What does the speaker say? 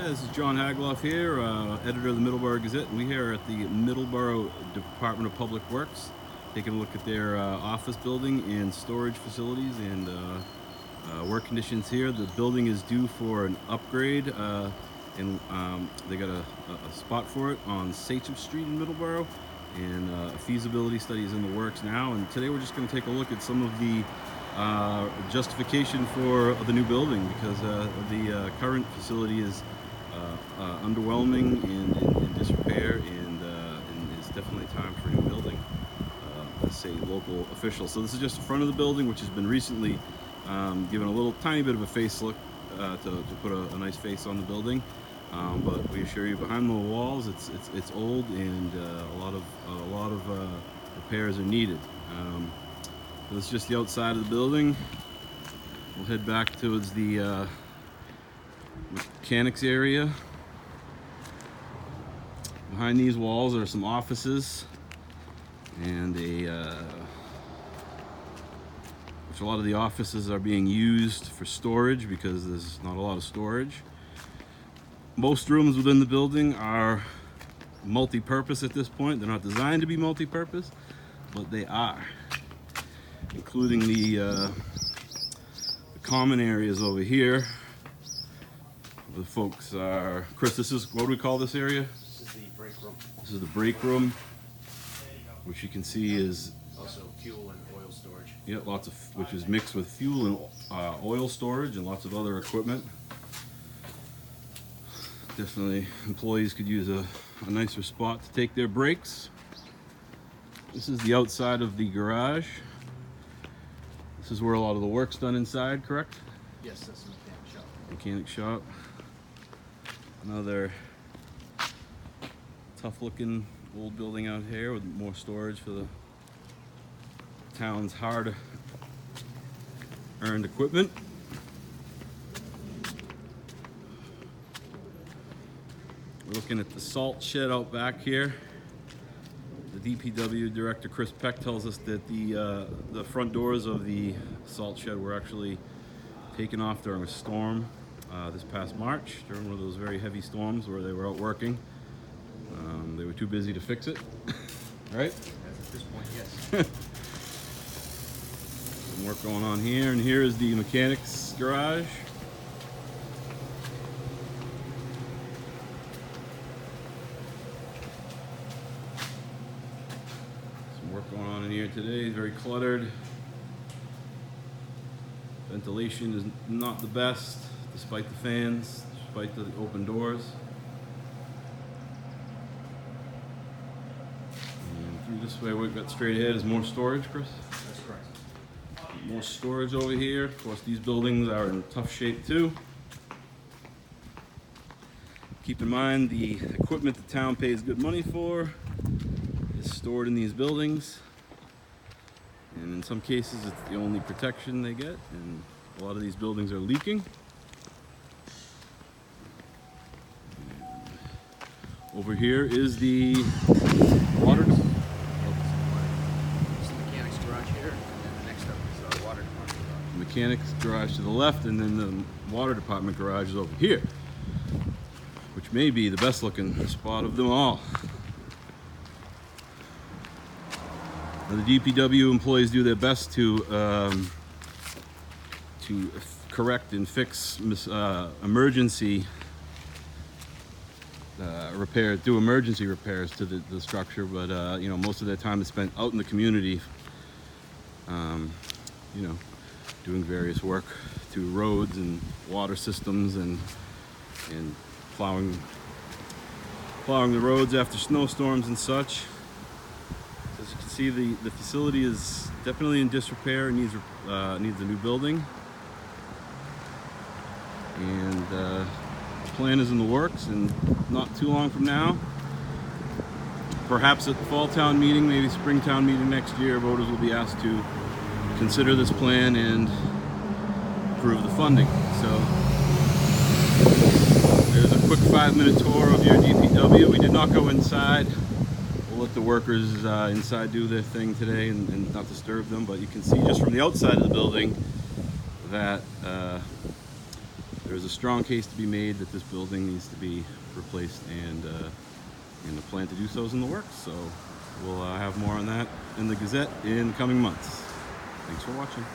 This is John Hagloff here, editor of the Middleboro Gazette. We here at the Middleboro Department of Public Works, taking a look at their office building and storage facilities and work conditions here. The building is due for an upgrade, and they got a spot for it on Sachem Street in Middleboro, and a feasibility study is in the works now. And today we're just going to take a look at some of the justification for the new building, because the current facility is underwhelming and in disrepair, and it's definitely time for a new building, let's say local officials. So this is just the front of the building, which has been recently given a little tiny bit of a facelift to put a nice face on the building. But we assure you, behind the walls, it's old, and a lot of repairs are needed. So it's just the outside of the building. We'll head back towards the mechanics area. Behind these walls are some offices, and which a lot of the offices are being used for storage because there's not a lot of storage. Most rooms within the building are multi-purpose at this point. They're not designed to be multi-purpose, but they are, including the common areas over here. The folks are, Chris, this is, what do we call this area? This is the break room. This is the break room, which you can see is Also fuel and oil storage. yeah, which is mixed with fuel and oil storage and lots of other equipment. Definitely employees could use a nicer spot to take their breaks. This is the outside of the garage. This is where a lot of the work's done inside, correct? Yes, that's the mechanic shop. Mechanic shop. Another tough looking old building out here with more storage for the town's hard earned equipment. We're looking at the salt shed out back here. The DPW director, Chris Peck, tells us that the front doors of the salt shed were actually taken off during a storm this past March, during one of those very heavy storms where they were out working. They were too busy to fix it, right? At this point, yes. Some work going on here, and here is the mechanics garage. Some work going on in here today, very cluttered. Ventilation is not the best, despite the fans, despite the open doors. And through this way, we've got straight ahead is more storage, Chris. That's correct. More storage over here. Of course, these buildings are in tough shape too. Keep in mind, the equipment the town pays good money for is stored in these buildings. And in some cases, it's the only protection they get, and a lot of these buildings are leaking. And over here is the water. This is the mechanic's garage here, and then the next up is our water department garage. Mechanics garage to the left, and then the water department garage is over here, which may be the best looking spot of them all. Now, the DPW employees do their best to correct and fix emergency emergency repairs to the structure, but you know, most of their time is spent out in the community, you know, doing various work to roads and water systems and plowing the roads after snowstorms and such. As you can see, the facility is definitely in disrepair and needs a new building. And the plan is in the works, and not too long from now, perhaps at the fall town meeting, maybe spring town meeting next year, voters will be asked to consider this plan and approve the funding. So there's a quick 5-minute tour of your DPW. We did not go inside. We'll let the workers inside do their thing today and not disturb them, but you can see just from the outside of the building that there's a strong case to be made that this building needs to be replaced, and the plan to do so is in the works. So we'll have more on that in the Gazette in the coming months. Thanks for watching.